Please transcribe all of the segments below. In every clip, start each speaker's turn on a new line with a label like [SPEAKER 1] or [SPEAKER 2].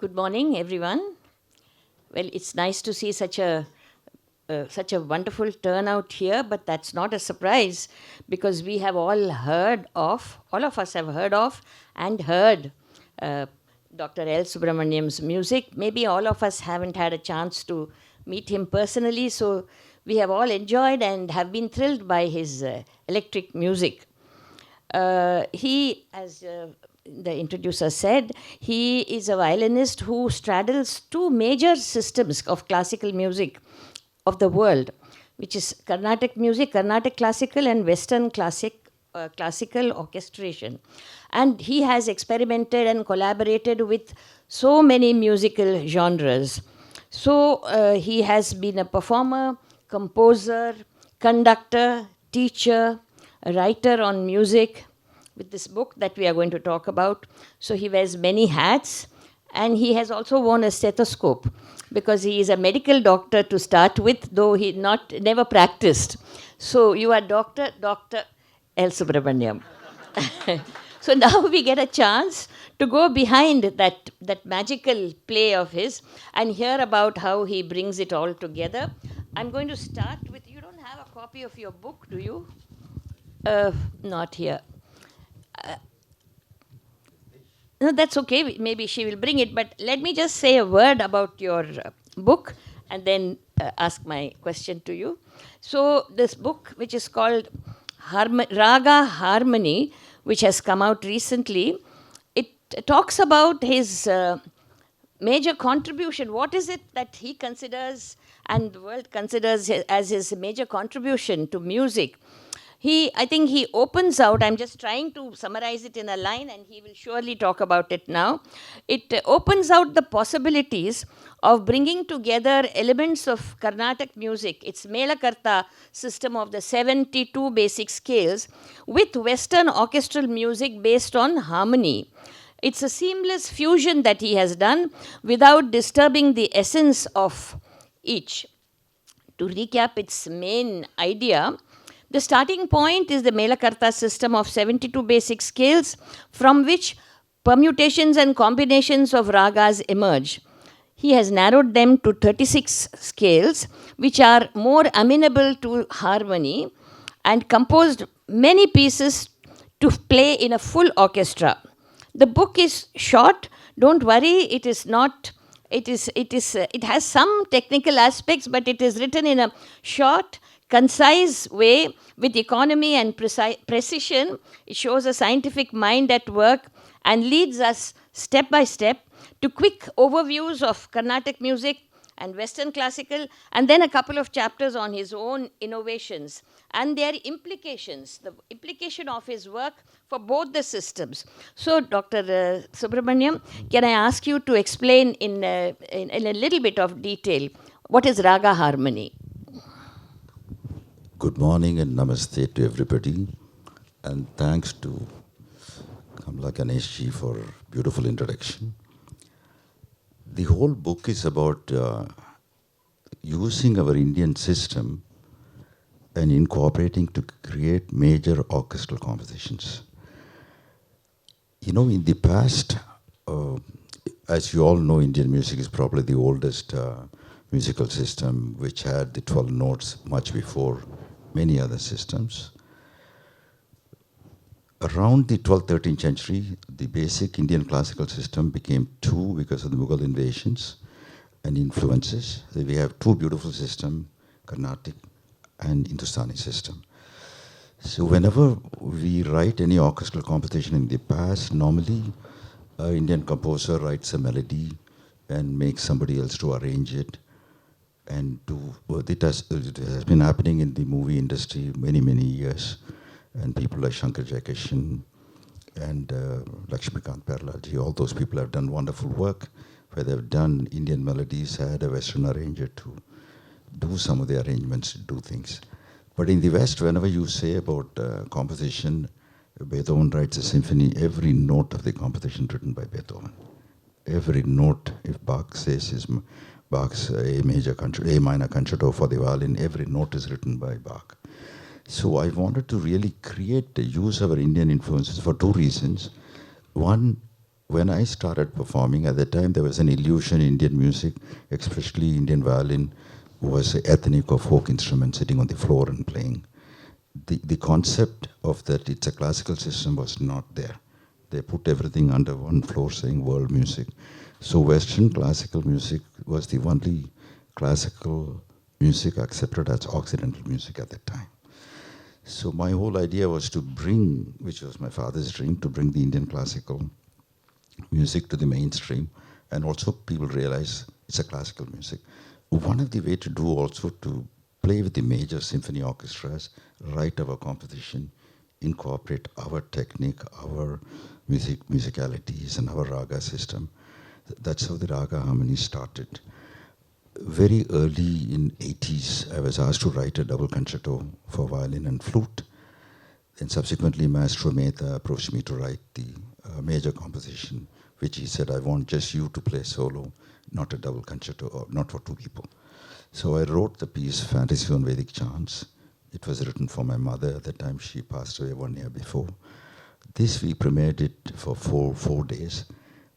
[SPEAKER 1] Good morning, everyone. Well, it's nice to see such a wonderful turnout here, but that's not a surprise because we have all of us have heard of and heard uh, Dr. L. Subramaniam's music. Maybe all of us haven't had a chance to meet him personally, so we have all enjoyed and have been thrilled by his electric music. As the introducer said, he is a violinist who straddles two major systems of classical music of the world, which is Carnatic music, Carnatic classical, and Western classical orchestration. And he has experimented and collaborated with so many musical genres. So he has been a performer, composer, conductor, teacher, a writer on music with this book that we are going to talk about. So he wears many hats, and he has also worn a stethoscope because he is a medical doctor to start with, though he never practiced. So you are Dr. L. Subramaniam. So now we get a chance to go behind that magical play of his and hear about how he brings it all together. I'm going to start with, you don't have a copy of your book, do you? Not here. No, that's okay. Maybe she will bring it. But let me just say a word about your book and then ask my question to you. So, this book, which is called Raga Harmony, which has come out recently, it talks about his major contribution. What is it that he considers and the world considers as his major contribution to music? I think he opens out, I'm just trying to summarize it in a line and he will surely talk about it now. It opens out the possibilities of bringing together elements of Carnatic music, its Melakarta system of the 72 basic scales, with Western orchestral music based on harmony. It's a seamless fusion that he has done without disturbing the essence of each. To recap its main idea, the starting point is the Melakarta system of 72 basic scales from which permutations and combinations of ragas emerge. He has narrowed them to 36 scales, which are more amenable to harmony, and composed many pieces to play in a full orchestra. The book is short. Don't worry, it is not. It has some technical aspects, but it is written in a short, concise way with economy and precision. It shows a scientific mind at work and leads us step by step to quick overviews of Carnatic music and Western classical, and then a couple of chapters on his own innovations and their implications, the implication of his work for both the systems. So, Dr. Subramaniam, can I ask you to explain in a little bit of detail what is Raga harmony?
[SPEAKER 2] Good morning and namaste to everybody, and thanks to Kamala Ganesh ji for beautiful introduction. The whole book is about using our Indian system and incorporating to create major orchestral compositions. You know, in the past, as you all know, Indian music is probably the oldest musical system, which had the 12 notes much before many other systems. Around the 12th, 13th century, the basic Indian classical system became two because of the Mughal invasions and influences. So we have two beautiful systems, Carnatic and Hindustani system. So whenever we write any orchestral composition in the past, normally an Indian composer writes a melody and makes somebody else to arrange it. And it has been happening in the movie industry many, many years. And people like Shankar Jaikishan and Lakshmikant Perlaji, all those people have done wonderful work where they've done Indian melodies, had a Western arranger to do some of the arrangements, do things. But in the West, whenever you say about composition, Beethoven writes a symphony, every note of the composition written by Beethoven. Every note, if Bach says is Bach's A minor concerto for the violin, every note is written by Bach. So I wanted to really create the use of our Indian influences for two reasons. One when I started performing, at the time there was an illusion Indian music, especially Indian violin, was an ethnic or folk instrument sitting on the floor and playing. The concept of that it's a classical system was not there. They put everything under one floor saying world music. So Western classical music was the only classical music accepted as Occidental music at that time. So my whole idea was to bring, which was my father's dream, to bring the Indian classical music to the mainstream, and also people realize it's a classical music. One of the way to do also to play with the major symphony orchestras, write our composition, incorporate our technique, our musicalities, and our raga system. That's how the raga harmony started. Very early in 80s, I was asked to write a double concerto for violin and flute. And subsequently, Maestro Mehta approached me to write the major composition, which he said, I want just you to play solo, not a double concerto, or not for two people. So I wrote the piece, Fantasy on Vedic Chants. It was written for my mother at the time. She passed away 1 year before. This we premiered it for four days.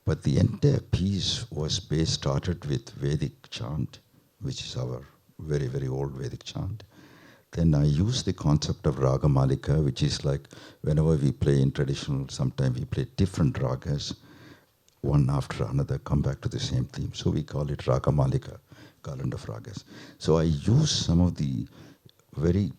[SPEAKER 2] But the entire piece was started with Vedic chant, which is our very, very old Vedic chant. Then I used the concept of Raga Malika, which is like whenever we play in traditional, sometimes we play different ragas, one after another, come back to the same theme. So we call it Raga Malika, Garland of Ragas. So I use some of the very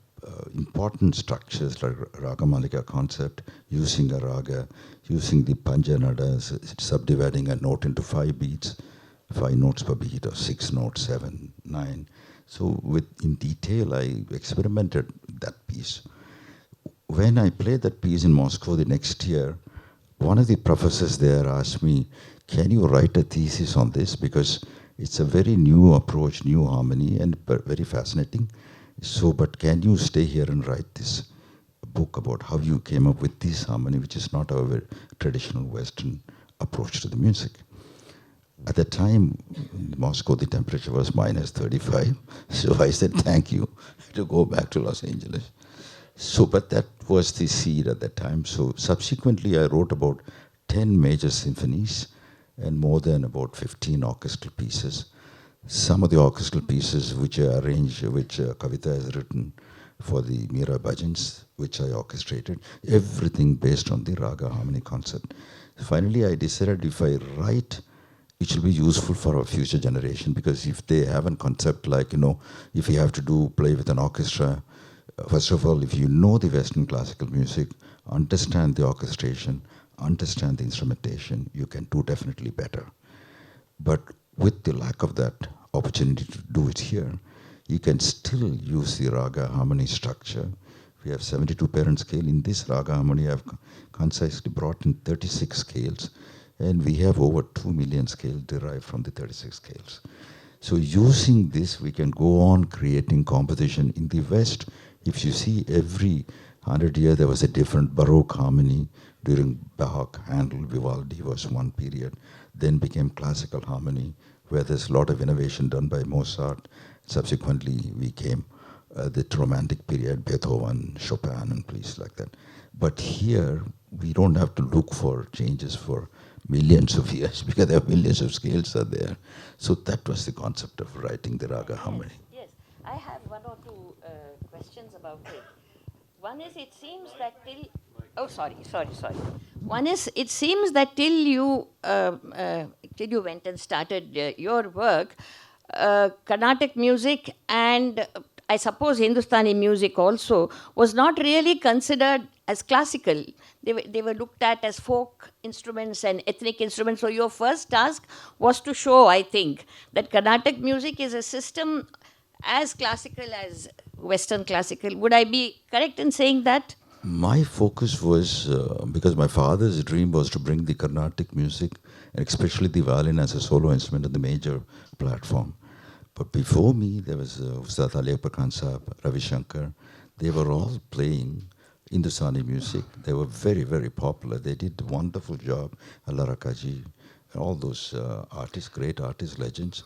[SPEAKER 2] important structures like Raga Malika concept, using a raga, using the Panjanadas, subdividing a note into 5 beats, 5 notes per beat, or 6 notes, 7, 9. So in detail, I experimented that piece. When I played that piece in Moscow the next year, one of the professors there asked me, can you write a thesis on this? Because it's a very new approach, new harmony, and very fascinating. So, but can you stay here and write this book about how you came up with this harmony, which is not our very traditional Western approach to the music? At the time, in Moscow, the temperature was minus 35. So I said, thank you, to go back to Los Angeles. So, but that was the seed at that time. So subsequently, I wrote about 10 major symphonies and more than about 15 orchestral pieces. Some of the orchestral pieces which I arranged, which Kavita has written for the Meera Bhajans, which I orchestrated, everything based on the raga harmony concept. Finally, I decided if I write, it should be useful for our future generation, because if they have a concept like, if you have to play with an orchestra, first of all, if you know the Western classical music, understand the orchestration, understand the instrumentation, you can do definitely better. But with the lack of that opportunity to do it here, you can still use the raga harmony structure. We have 72 parent scale. In this raga harmony, I've concisely brought in 36 scales, and we have over 2 million scales derived from the 36 scales. So using this, we can go on creating composition. In the West, if you see every 100 years, there was a different Baroque harmony. During Bach, Handel, Vivaldi was one period. Then became classical harmony, where there's a lot of innovation done by Mozart. Subsequently, we came the Romantic period, Beethoven, Chopin, and places like that. But here, we don't have to look for changes for millions of years, because there are millions of scales are there. So that was the concept of writing the raga harmony.
[SPEAKER 1] Yes, I have one or two questions about it. One is, it seems that till sorry. One is, it seems that till you went and started your work, Carnatic music and I suppose Hindustani music also was not really considered as classical. They were looked at as folk instruments and ethnic instruments. So your first task was to show, I think, that Carnatic music is a system as classical as Western classical. Would I be correct in saying that?
[SPEAKER 2] My focus was, because my father's dream was to bring the Carnatic music, and especially the violin as a solo instrument on the major platform. But before me, there was Ustad Ali Khan Sahab, Ravi Shankar. They were all playing Hindustani music. They were very, very popular. They did a wonderful job. Allah Rakaji, all those artists, great artists, legends,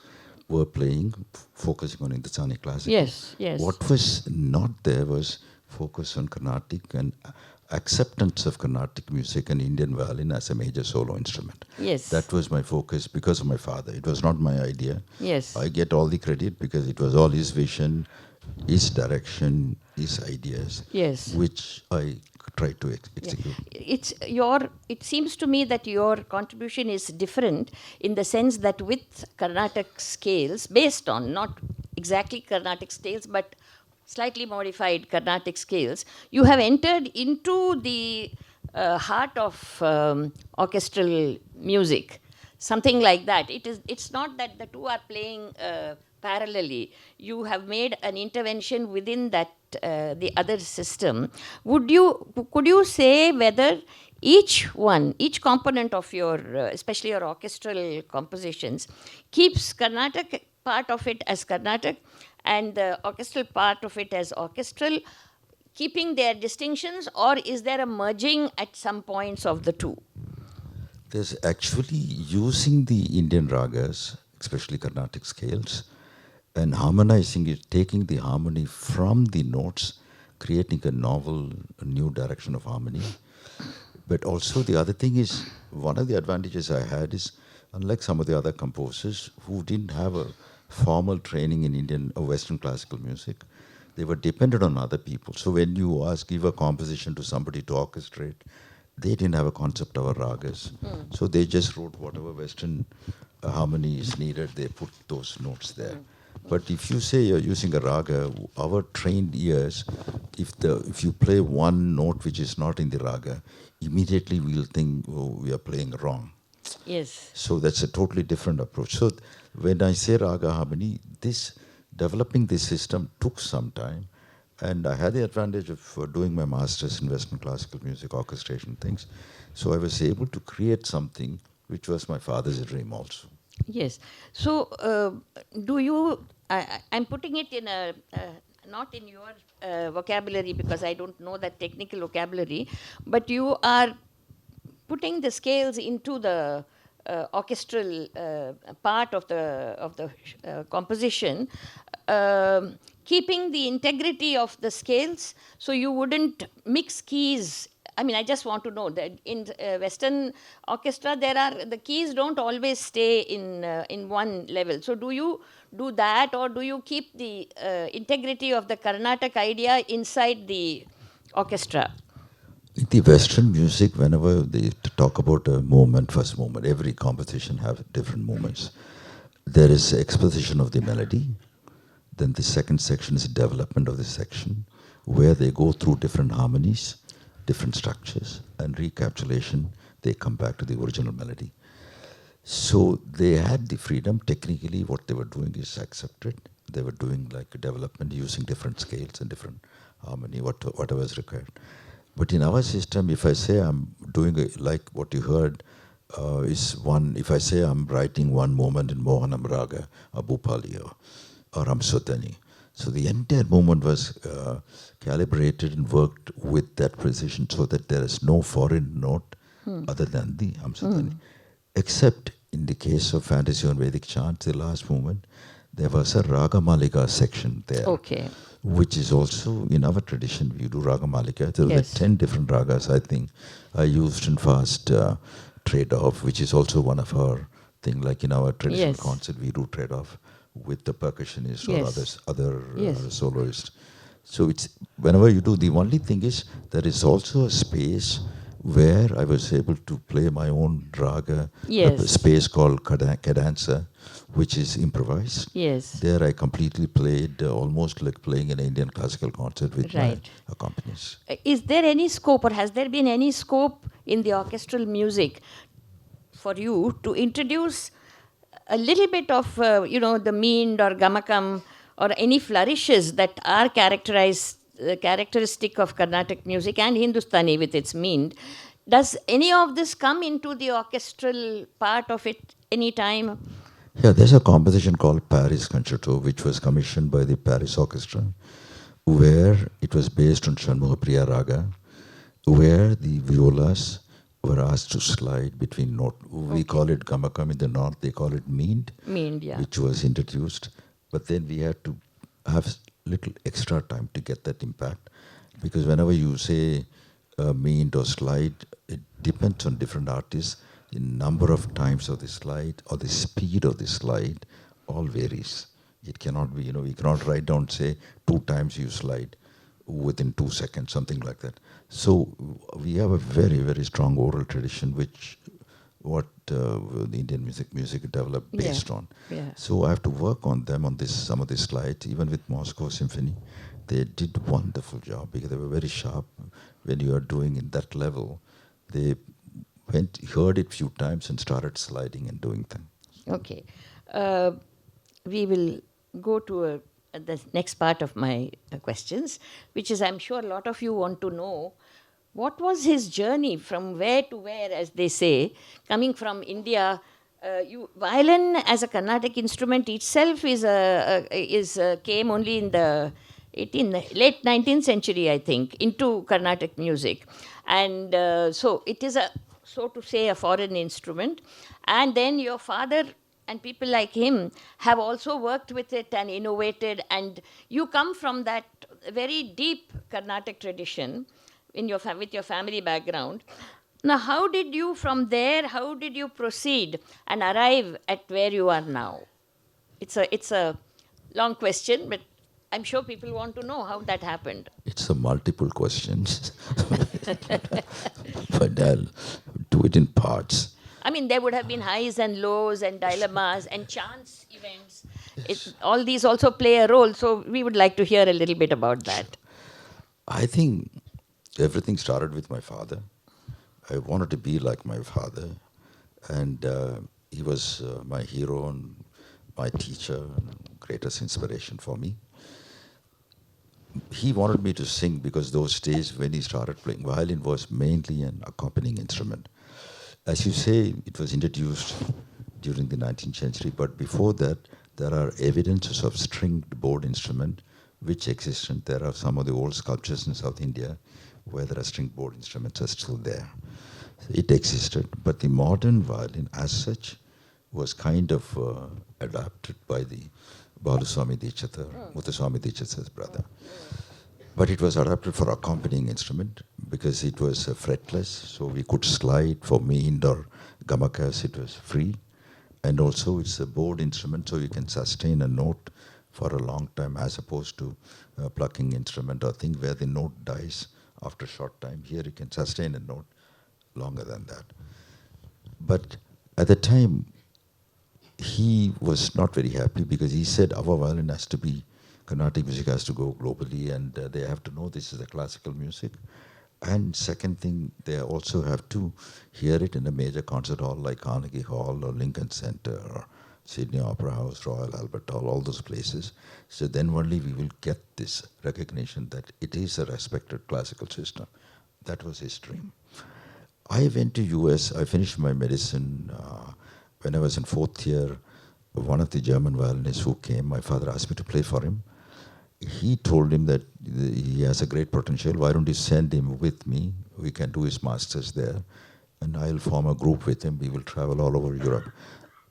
[SPEAKER 2] were playing, focusing on Hindustani classical.
[SPEAKER 1] Yes.
[SPEAKER 2] What was not there was focus on Carnatic and acceptance of Carnatic music and Indian violin as a major solo instrument.
[SPEAKER 1] Yes.
[SPEAKER 2] That was my focus because of my father. It was not my idea.
[SPEAKER 1] Yes.
[SPEAKER 2] I get all the credit because it was all his vision, his direction, his ideas,
[SPEAKER 1] Yes.
[SPEAKER 2] which I tried to
[SPEAKER 1] Yeah.
[SPEAKER 2] execute.
[SPEAKER 1] It seems to me that your contribution is different in the sense that with Carnatic scales, based on not exactly Carnatic scales, but slightly modified Carnatic scales, you have entered into the heart of orchestral music, something like that. It's not that the two are playing parallelly. You have made an intervention within that the other system. Could you say whether each component of your, especially your orchestral compositions, keeps Carnatic part of it as Carnatic and the orchestral part of it as orchestral, keeping their distinctions, or is there a merging at some points of the two?
[SPEAKER 2] There's actually using the Indian ragas, especially Carnatic scales, and harmonizing it, taking the harmony from the notes, creating a novel, a new direction of harmony. But also the other thing is, one of the advantages I had is, unlike some of the other composers who didn't have a formal training in Indian or Western classical music, they were dependent on other people. So when you give a composition to somebody to orchestrate, they didn't have a concept of a ragas. So they just wrote whatever Western harmony is needed, they put those notes there. But if you say you're using a raga, our trained ears, if you play one note which is not in the raga, immediately we'll think, oh, we are playing wrong.
[SPEAKER 1] Yes.
[SPEAKER 2] So that's a totally different approach. So when I say raga harmony, developing this system took some time. And I had the advantage of doing my master's in Western classical music orchestration things. So I was able to create something which was my father's dream also.
[SPEAKER 1] Yes. So, do you? I'm putting it in a not in your vocabulary because I don't know that technical vocabulary, but you are putting the scales into the orchestral part of the composition, keeping the integrity of the scales, so you wouldn't mix keys. I mean, I just want to know that in Western orchestra, the keys don't always stay in one level. So, do you do that, or do you keep the integrity of the Carnatic idea inside the orchestra?
[SPEAKER 2] In the Western music, whenever they talk about a movement, first movement, every composition have different movements. There is exposition of the melody. Then the second section is development of the section, where they go through different harmonies, different structures, and recapitulation, they come back to the original melody. So they had the freedom. Technically, what they were doing is accepted. They were doing like a development using different scales and different harmony, whatever is required. But in our system, if I say I'm doing like what you heard is one, if I say I'm writing one moment in Mohanam Raga, or Bhupali, or Ramsotani, so the entire movement was calibrated and worked with that precision so that there is no foreign note other than the Amsutani. Except in the case of Fantasy on Vedic chants, the last movement, there was a Raga Malika section there.
[SPEAKER 1] Okay.
[SPEAKER 2] Which is also in our tradition, we do Raga Malika. There were 10 different ragas, I think, I used in fast trade-off, which is also one of our thing, like in our traditional concert, we do trade-off with the percussionist or other soloist. So it's whenever you do, the only thing is there is also a space where I was able to play my own raga, a space called cadenza, which is improvised.
[SPEAKER 1] Yes.
[SPEAKER 2] There I completely played almost like playing an Indian classical concert with my accompanist.
[SPEAKER 1] Is there any scope, or has there been any scope in the orchestral music for you to introduce a little bit of, the meend or gamakam or any flourishes that are characteristic of Carnatic music and Hindustani with its meend? Does any of this come into the orchestral part of it any time?
[SPEAKER 2] Yeah, there's a composition called Paris Concerto, which was commissioned by the Paris Orchestra, where it was based on Shanmugapriya Raga, where the violas were asked to slide between note. We call it gamakam in the north, they call it meend, which was introduced. But then we had to have little extra time to get that impact. Because whenever you say mean or slide, it depends on different artists. The number of times of the slide or the speed of the slide all varies. It cannot be, we cannot write down, say, 2 times you slide within 2 seconds, something like that. So we have a very, very strong oral tradition, which what the Indian music developed
[SPEAKER 1] Yeah.
[SPEAKER 2] based on.
[SPEAKER 1] Yeah.
[SPEAKER 2] So I have to work on them on this some of these slides. Even with Moscow Symphony, they did wonderful job because they were very sharp. When you are doing in that level, they heard it few times and started sliding and doing things.
[SPEAKER 1] Okay. Uh, we will go to the next part of my questions, which is I'm sure a lot of you want to know what was his journey from where to where, as they say, coming from India. Violin as a Carnatic instrument itself came only in the late 19th century, I think, into Carnatic music, and so it is a, so to say, a foreign instrument. And then your father and people like him have also worked with it and innovated, and you come from that very deep Carnatic tradition in with your family background. Now, how did you from there, how did you proceed and arrive at where you are now? It's a long question, but I'm sure people want to know how that happened.
[SPEAKER 2] It's a multiple questions, but I'll do it in parts.
[SPEAKER 1] I mean, there would have been highs and lows and dilemmas and chance events.
[SPEAKER 2] Yes.
[SPEAKER 1] All these also play a role. So we would like to hear a little bit about that.
[SPEAKER 2] I think everything started with my father. I wanted to be like my father, and he was my hero and my teacher and greatest inspiration for me. He wanted me to sing because those days when he started playing violin was mainly an accompanying instrument. As you say, it was introduced during the 19th century, but before that, there are evidences of stringed board instrument which existed. There are some of the old sculptures in South India where there are stringed board instruments are still there. It existed, but the modern violin as such was kind of adapted by the Baluswami Dikshita, Muthuswami Dikshita's brother. But it was adapted for accompanying instrument because it was fretless, so we could slide for mean or gamakas, it was free. And also it's a board instrument, so you can sustain a note for a long time as opposed to a plucking instrument or thing where the note dies after a short time. Here you can sustain a note longer than that. But at the time, he was not very happy because he said our violin has to be, Carnatic music has to go globally, and they have to know this is a classical music. And second thing, they also have to hear it in a major concert hall like Carnegie Hall or Lincoln Center or Sydney Opera House, Royal Albert Hall, all those places. So then only we will get this recognition that it is a respected classical system. That was his dream. I went to US, I finished my medicine when I was in fourth year. One of the German violinists who came, my father asked me to play for him. He told him that he has a great potential. Why don't you send him with me? We can do his masters there. And I'll form a group with him. We will travel all over Europe.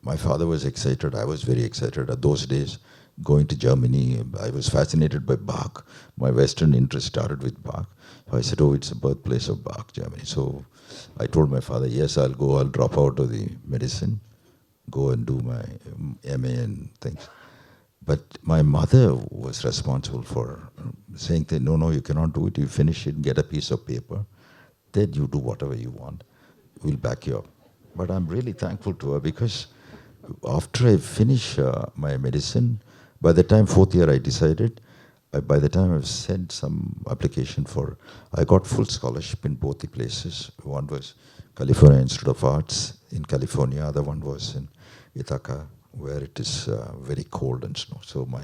[SPEAKER 2] My father was excited. I was very excited. At those days, going to Germany, I was fascinated by Bach. My Western interest started with Bach. So I said, oh, it's the birthplace of Bach, Germany. So I told my father, yes, I'll go. I'll drop out of the medicine, go and do my MA and things. But my mother was responsible for saying that, no, you cannot do it. You finish it, get a piece of paper, then you do whatever you want. We'll back you up. But I'm really thankful to her because after I finish my medicine, by the time fourth year I decided, by the time I've sent some application for, I got full scholarship in both the places. One was California Institute of Arts in California, other one was in Ithaca, where it is very cold and snow. So my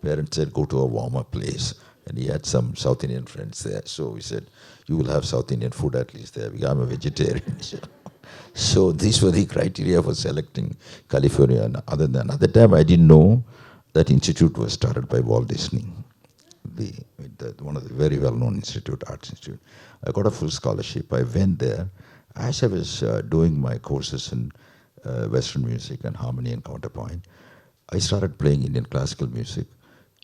[SPEAKER 2] parents said, go to a warmer place. And he had some South Indian friends there. So we said, you will have South Indian food at least there, because I'm a vegetarian. So these were the criteria for selecting California. And other than, at the time, I didn't know that institute was started by Walt Disney, one of the very well-known arts institute. I got a full scholarship. I went there. As I was doing my courses in Western music and harmony and counterpoint, I started playing Indian classical music.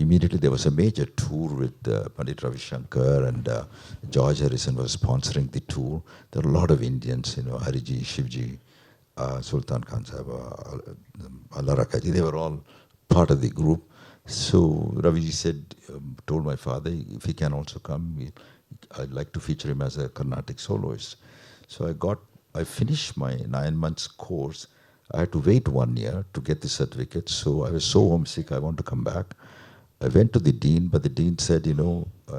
[SPEAKER 2] immediately there was a major tour with Pandit Ravi Shankar and George Harrison was sponsoring the tour. There were a lot of Indians, Hariji, Shivji, Sultan Khan Sahib, Allah Rakaji, they were all part of the group. So Raviji said, told my father if he can also come, I'd like to feature him as a Carnatic soloist. So I finished my 9 months course. I had to wait 1 year to get the certificate. So I was so homesick, I want to come back. I went to the dean, but the dean said,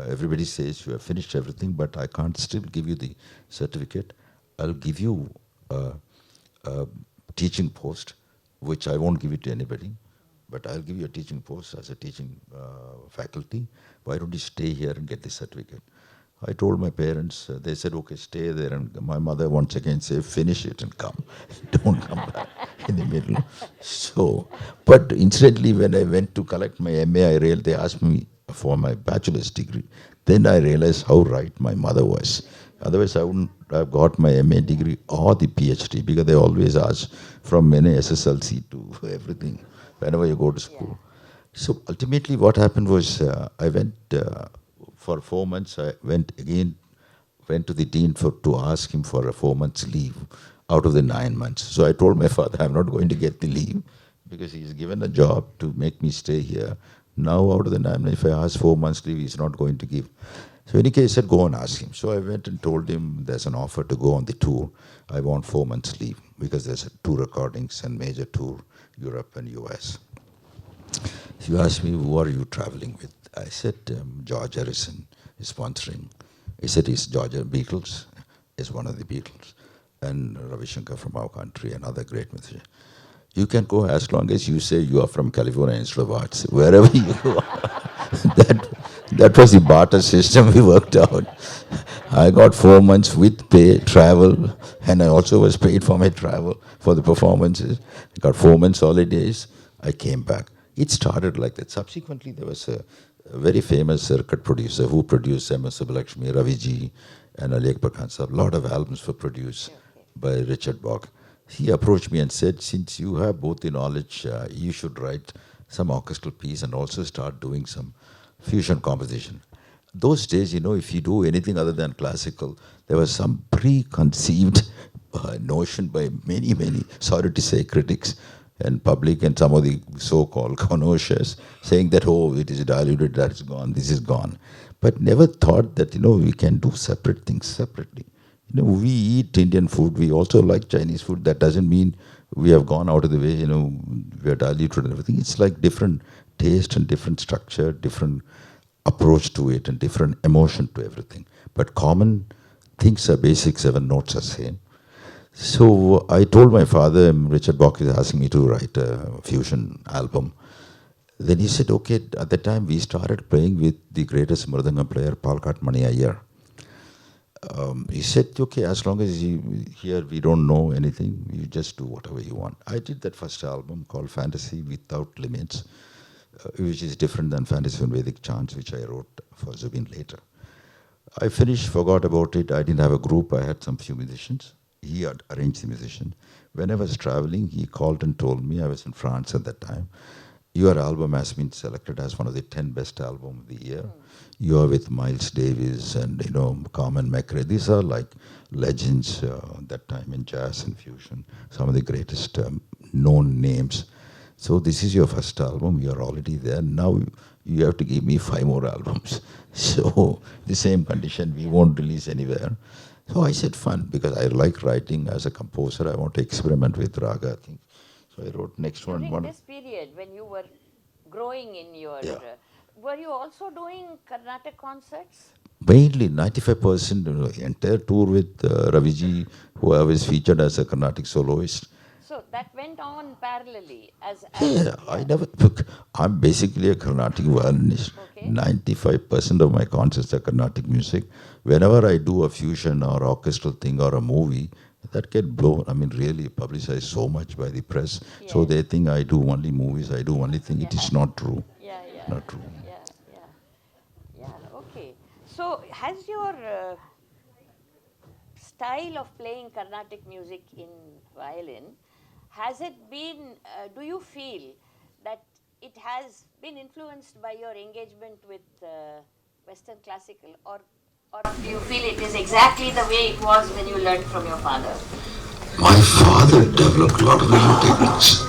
[SPEAKER 2] everybody says you have finished everything, but I can't still give you the certificate. I'll give you a teaching post, which I won't give it to anybody, but I'll give you a teaching post as a teaching faculty. Why don't you stay here and get the certificate? I told my parents, they said, okay, stay there. And my mother once again said, finish it and come. Don't come back in the middle. So, but incidentally, when I went to collect my MA, they asked me for my bachelor's degree. Then I realized how right my mother was. Otherwise, I wouldn't have got my MA degree or the PhD because they always ask from any SSLC to everything whenever you go to school. So ultimately, what happened was I went for 4 months. I went to the dean to ask him for a 4 months leave out of the 9 months. So I told my father, I'm not going to get the leave because he's given a job to make me stay here. Now out of the 9 months, if I ask 4 months leave, he's not going to give. So in any case, I said, go and ask him. So I went and told him there's an offer to go on the tour. I want 4 months leave because there's two recordings and major tour, Europe and US. You asked me, who are you traveling with? I said, George Harrison is sponsoring. He said, he's George Beatles, is one of the Beatles, and Ravi Shankar from our country, another great musician. You can go as long as you say you are from California Institute of Arts, wherever you go. that was the barter system we worked out. I got 4 months with pay, travel, and I also was paid for my travel for the performances. I got 4 months holidays. I came back. It started like that. Subsequently, there was a very famous record producer who produced M.S. Subbulakshmi, Ravi Ji, and Ali Akbar Khan Sahib. A lot of albums were produced by Richard Bach. He approached me and said, since you have both the knowledge, you should write some orchestral piece and also start doing some fusion composition. Those days, if you do anything other than classical, there was some preconceived notion by many, many, sorry to say, critics and public and some of the so-called connoisseurs saying that, oh, it is diluted, that is gone, this is gone. But never thought that, we can do separate things separately. We eat Indian food, we also like Chinese food. That doesn't mean we have gone out of the way, we are diluted and everything. It's like different taste and different structure, different approach to it and different emotion to everything. But common things are basic, 7 notes are same. So I told my father, Richard Bach is asking me to write a fusion album. Then he said, okay, at that time we started playing with the greatest Mridangam player, Palkat Mani Iyer. He said, okay, as long as here we don't know anything, you just do whatever you want. I did that first album called Fantasy Without Limits, which is different than Fantasy and Vedic Chants, which I wrote for Zubin later. I finished, forgot about it. I didn't have a group. I had some few musicians. He had arranged the musician. When I was traveling, he called and told me, I was in France at that time, your album has been selected as one of the 10 best albums of the year. You are with Miles Davis and, Carmen McRae. These are like legends that time in jazz and fusion. Some of the greatest known names. So this is your first album. You are already there. Now you have to give me 5 more albums. So the same condition, we won't release anywhere. So I said fun because I like writing as a composer. I want to experiment with Raga, I think. So I wrote next one.
[SPEAKER 1] During this period, when you were growing in your,
[SPEAKER 2] Yeah.
[SPEAKER 1] Were you also doing Carnatic concerts?
[SPEAKER 2] Mainly 95%, entire tour with Raviji, who I was featured as a Carnatic soloist.
[SPEAKER 1] So that went on parallelly
[SPEAKER 2] Yeah, I never look. I'm basically a Carnatic violinist.
[SPEAKER 1] Okay.
[SPEAKER 2] 95% of my concerts are Carnatic music. Whenever I do a fusion or orchestral thing or a movie, that get blown. I mean, really publicized so much by the press. So
[SPEAKER 1] Yes.
[SPEAKER 2] they think I do only movies. I do only thing. It is not true.
[SPEAKER 1] Yeah, yeah,
[SPEAKER 2] Not true.
[SPEAKER 1] yeah, yeah, yeah. Okay. So has your style of playing Carnatic music in violin, has it been, do you feel that it has been influenced by your engagement with Western classical, or do you feel it is exactly the way it was when you learned from your father?
[SPEAKER 2] My father developed a lot of new techniques.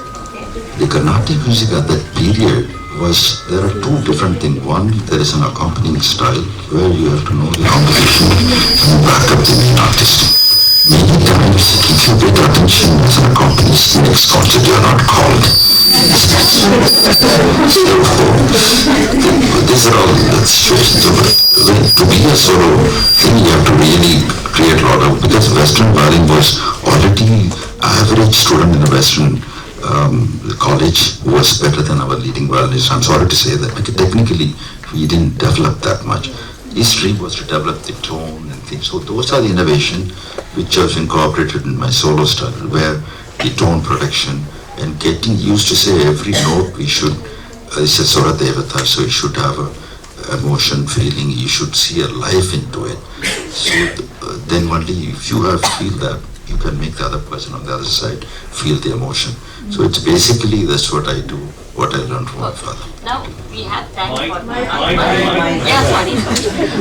[SPEAKER 2] The Carnatic music at that period was, there are two different things. One, there is an accompanying style where you have to know the composition and back up the main artist. Many times, if you pay attention as an accompanist, the next concert you are not called. These are all the situations. To be a solo thing, you have to really create a lot of, because Western violin was already average student in a Western college was better than our leading violinist. I'm sorry to say that, but technically we didn't develop that much. His dream was to develop the tone and things. So those are the innovation which I've incorporated in my solo style, where the tone production and getting used to say every note we should, it's a Sora Devata, so you should have a emotion, feeling, you should see a life into it. So then only if you have feel that, you can make the other person on the other side feel the emotion. So it's basically, that's what I do, what I learned from my father.
[SPEAKER 1] Now we have time for yeah, sorry.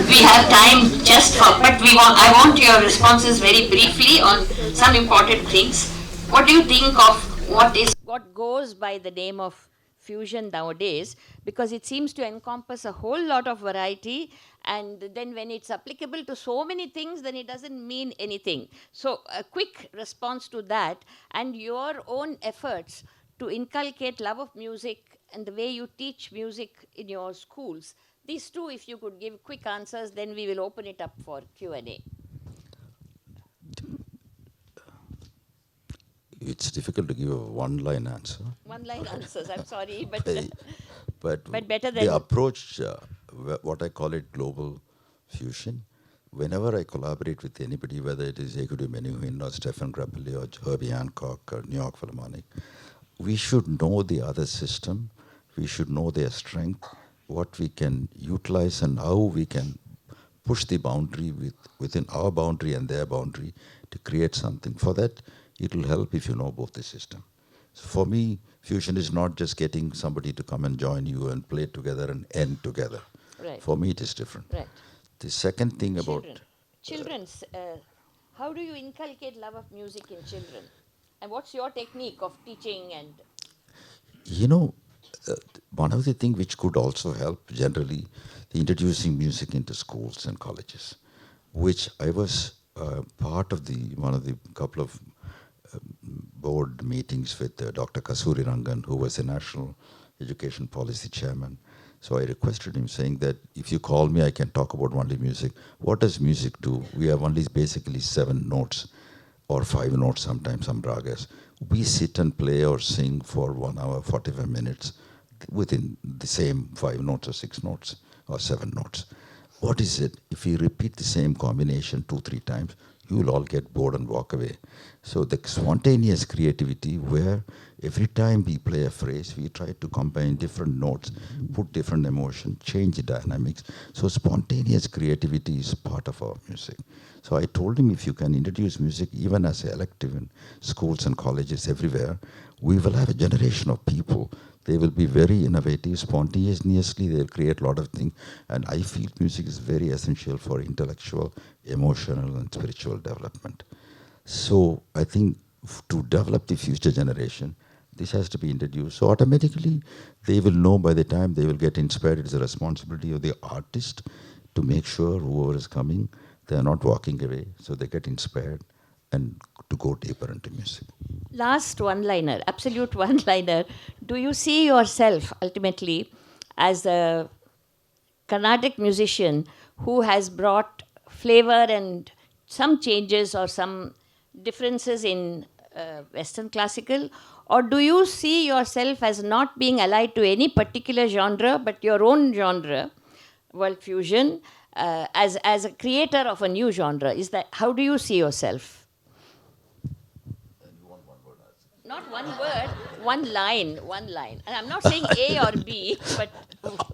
[SPEAKER 1] We have time just for, but I want your responses very briefly on some important things. What do you think of what goes by the name of fusion nowadays, because it seems to encompass a whole lot of variety, and then when it's applicable to so many things, then it doesn't mean anything. So a quick response to that, and your own efforts to inculcate love of music and the way you teach music in your schools. These two, if you could give quick answers, then we will open it up for Q&A.
[SPEAKER 2] It's difficult to give a one-line answer.
[SPEAKER 1] One-line answers, I'm sorry, but
[SPEAKER 2] but
[SPEAKER 1] better than
[SPEAKER 2] the approach, what I call it global fusion, whenever I collaborate with anybody, whether it is Ekudu Menuhin or Stephen Grappelli or Herbie Hancock or New York Philharmonic, we should know the other system, we should know their strength, what we can utilize and how we can push the boundary within our boundary and their boundary to create something. For that, it will help if you know both the system. So for me, fusion is not just getting somebody to come and join you and play together and end together.
[SPEAKER 1] Right.
[SPEAKER 2] For me, it is different.
[SPEAKER 1] Right.
[SPEAKER 2] The second thing
[SPEAKER 1] Children, how do you inculcate love of music in children? And what's your technique of teaching? And
[SPEAKER 2] you know, one of the things which could also help generally, introducing music into schools and colleges, which I was part of one of the couple of board meetings with Dr. Kasuri Rangan, who was the National Education Policy Chairman. So I requested him saying that if you call me, I can talk about only music. What does music do? We have only basically 7 notes or 5 notes, sometimes some ragas. We sit and play or sing for 1 hour, 45 minutes within the same 5 notes or 6 notes or 7 notes. What is it? If you repeat the same combination 2, 3 times, you will all get bored and walk away. So the spontaneous creativity, where every time we play a phrase, we try to combine different notes, put different emotion, change the dynamics. So spontaneous creativity is part of our music. So I told him, if you can introduce music even as an elective in schools and colleges everywhere, we will have a generation of people. They will be very innovative, spontaneously they'll create a lot of things. And I feel music is very essential for intellectual, emotional, and spiritual development. So I think to develop the future generation, this has to be introduced. So automatically, they will know by the time they will get inspired. It's a responsibility of the artist to make sure whoever is coming, they are not walking away. So they get inspired and to go deeper into music.
[SPEAKER 1] Last one-liner, absolute one-liner. Do you see yourself ultimately as a Carnatic musician who has brought flavor and some changes or some differences in Western classical? Or do you see yourself as not being allied to any particular genre, but your own genre, world fusion, as a creator of a new genre? Is that, how do you see yourself? Not one word, one line. And I'm not saying A or B, but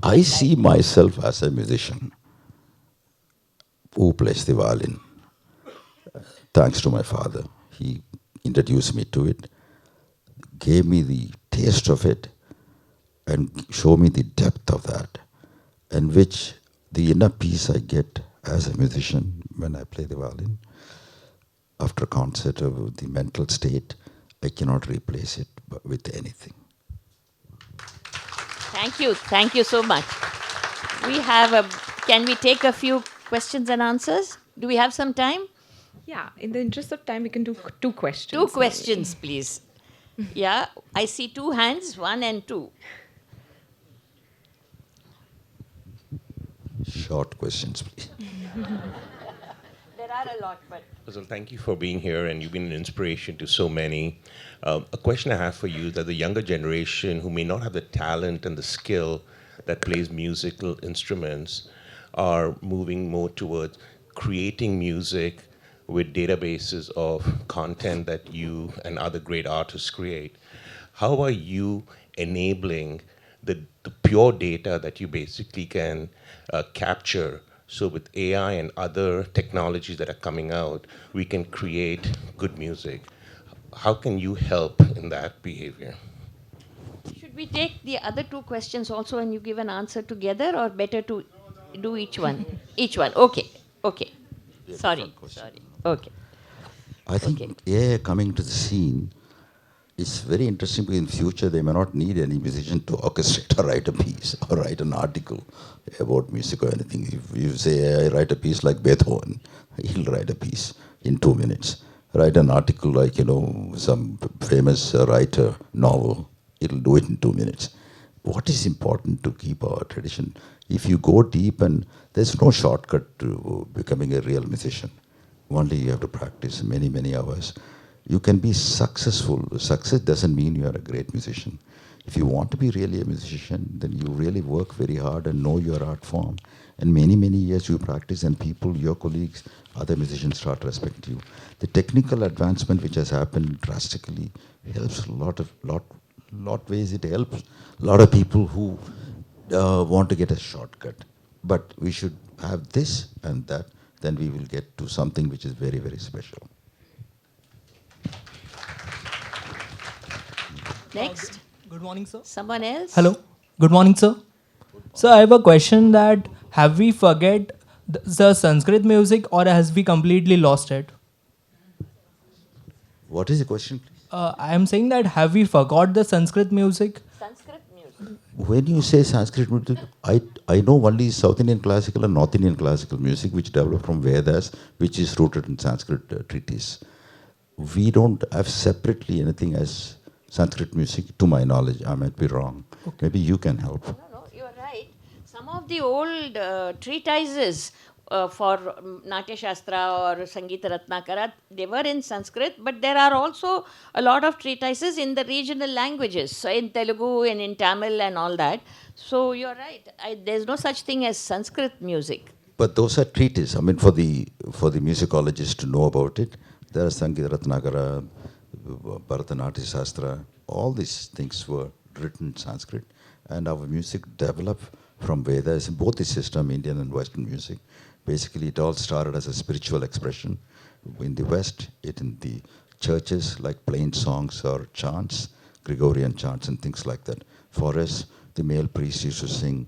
[SPEAKER 2] I see myself as a musician who plays the violin. Thanks to my father. He introduced me to it, gave me the taste of it, and show me the depth of that, and which the inner peace I get as a musician when I play the violin after a concert, of the mental state, I cannot replace it with anything.
[SPEAKER 1] Thank you so much. We have a, can we take a few questions and answers? Do we have some time?
[SPEAKER 3] Yeah, in the interest of time, we can do two questions.
[SPEAKER 1] Two
[SPEAKER 3] maybe.
[SPEAKER 1] questions, please. Yeah, I see two hands, one and two.
[SPEAKER 2] Short questions, please.
[SPEAKER 1] There are a lot, but
[SPEAKER 4] Well, thank you for being here, and you've been an inspiration to so many. A question I have for you is that the younger generation who may not have the talent and the skill that plays musical instruments are moving more towards creating music with databases of content that you and other great artists create. How are you enabling the pure data that you basically can capture? So with AI and other technologies that are coming out, we can create good music. How can you help in that behavior?
[SPEAKER 1] should we take the other two questions also and you give an answer together, or better to do each one? Each one. Okay. Okay. Sorry.
[SPEAKER 2] different question.
[SPEAKER 1] Sorry. Okay.
[SPEAKER 2] I think
[SPEAKER 1] Okay.
[SPEAKER 2] AI coming to the scene is very interesting because in future they may not need any musician to orchestrate or write a piece or write an article about music or anything. If you say I write a piece like Beethoven, he'll write a piece in 2 minutes. Write an article like, some famous writer novel, it'll do it in 2 minutes. What is important to keep our tradition? If you go deep, and there's no shortcut to becoming a real musician. Only you have to practice many, many hours. You can be successful. Success doesn't mean you are a great musician. If you want to be really a musician, then you really work very hard and know your art form. And many, many years you practice, and people, your colleagues, other musicians start to respect you. The technical advancement which has happened drastically helps a lot ways. It helps a lot of people who want to get a shortcut. But we should have this and that, then we will get to something which is very, very special.
[SPEAKER 1] Next.
[SPEAKER 5] Good morning, sir.
[SPEAKER 1] Someone else?
[SPEAKER 5] Hello. Good morning, sir. So I have a question that have we forget the Sanskrit music or has we completely lost it?
[SPEAKER 2] What is the question?
[SPEAKER 5] I am saying that have we forgot the Sanskrit music?
[SPEAKER 1] Sanskrit music.
[SPEAKER 2] When you say Sanskrit music, I know only South Indian classical and North Indian classical music, which developed from Vedas, which is rooted in Sanskrit treatise. We don't have separately anything as Sanskrit music, to my knowledge. I might be wrong. Okay. Maybe you can help.
[SPEAKER 1] No, you're right. Some of the old treatises for Natya Shastra or Sangeeta Ratnakara, they were in Sanskrit, but there are also a lot of treatises in the regional languages, so in Telugu and in Tamil and all that. So you're right. There's no such thing as Sanskrit music.
[SPEAKER 2] But those are treatises. I mean, for the musicologists to know about it, there are Sangeeta Ratnakara, Bharatanatyam Shastra, all these things were written in Sanskrit, and our music developed from Vedas in both the system, Indian and Western music. Basically, it all started as a spiritual expression. In the West, it in the churches, like plain songs or chants, Gregorian chants and things like that. For us, the male priest used to sing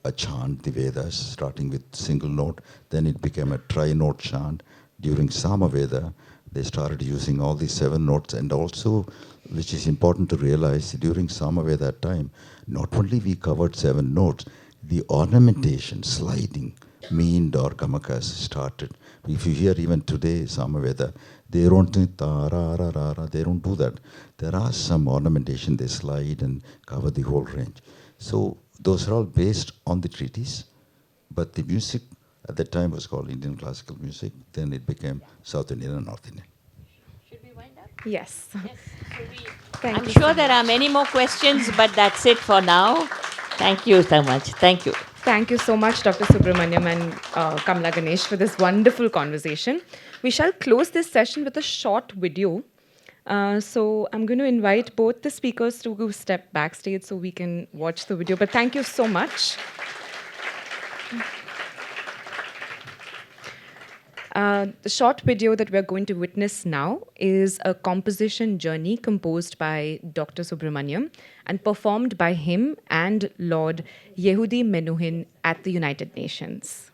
[SPEAKER 2] a chant, the Vedas, starting with single note. Then it became a tri-note chant. During Samaveda, they started using all these 7 notes, and also, which is important to realize, during Samaveda time, not only we covered 7 notes, the ornamentation, sliding, mean or gamakas started. If you hear even today Samaveda, they don't do ta ra ra ra ra, they don't do that. There are some ornamentation, they slide and cover the whole range. So those are all based on the treatise, but the music at that time was called Indian classical music. Then it became South Indian and North Indian.
[SPEAKER 1] Should we wind up?
[SPEAKER 3] Yes.
[SPEAKER 1] Yes.
[SPEAKER 3] Thank
[SPEAKER 1] I'm
[SPEAKER 3] you
[SPEAKER 1] sure
[SPEAKER 3] so
[SPEAKER 1] there are many more questions, but that's it for now. Thank you so much. Thank you.
[SPEAKER 3] Thank you so much, Dr. Subramaniam and Kamala Ganesh, for this wonderful conversation. We shall close this session with a short video. So I'm going to invite both the speakers to go step backstage so we can watch the video. But thank you so much. The short video that we're going to witness now is a composition journey composed by Dr. Subramaniam and performed by him and Lord Yehudi Menuhin at the United Nations.